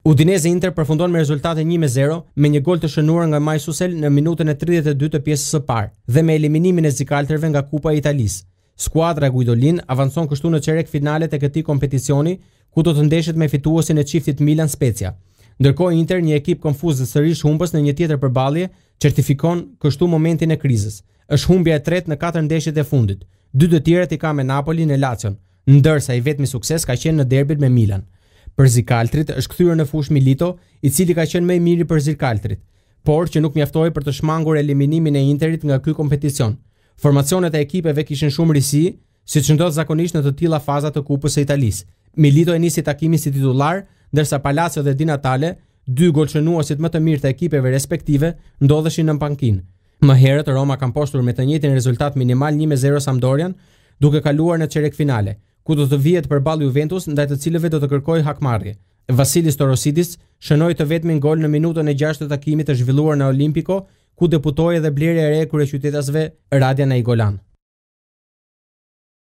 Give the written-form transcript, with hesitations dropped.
Udinese Inter përfundon me rezultate 1-0 me një gol të shënuar nga Majsusel në minutën e 32 të pjesës së parë dhe me eliminimin e zikaltërve nga Kupa e Italisë. Skuadra Guidolin avancon kështu në çerek finalet e këtij kompeticioni, ku do të ndeshet me fituesin e çiftit Milan Spezia. Ndërkohë Inter, një ekip konfuz dhe sërish humbës në një tjetër përballje, certifikon kështu momentin e krizës. Është humbja e tretë në 4 ndeshjet e fundit. 2 të tjerat i ka me Napolin e Lacion, ndërsa i vetmi sukses ka qenë në derbin me Milan. Për zikaltrit është kthyer në fushë Milito, i cili ka qenë më i miri për zikaltrit, por që nuk mjaftoi për të shmangur eliminimin e Interit nga ky kompeticion. Formacionet e ekipeve kishin shumë risi, siç ndodh zakonisht në të tilla faza të Kupës së Italisë. Milito e nisi takimin si titullar, ndërsa Palacio dhe Di Natale, 2 golshënuesit më të mirë të ekipeve respektive, ndodheshin në pankinë. Më herët Roma ka mpostur me të njëjtin rezultat minimal 1-0 Sampdorian, duke kaluar në çerek finale, ku do të vihet përballë Juventus, ndaj të cilëve do të kërkojë hakmarrje. Vasilis Torosidis shënoi të vetmin gol në minutën e 6 të takimit të zhvilluar në Olimpico, ku debutoi edhe blerja e re e kryeqytetasve Radia Nainggolan.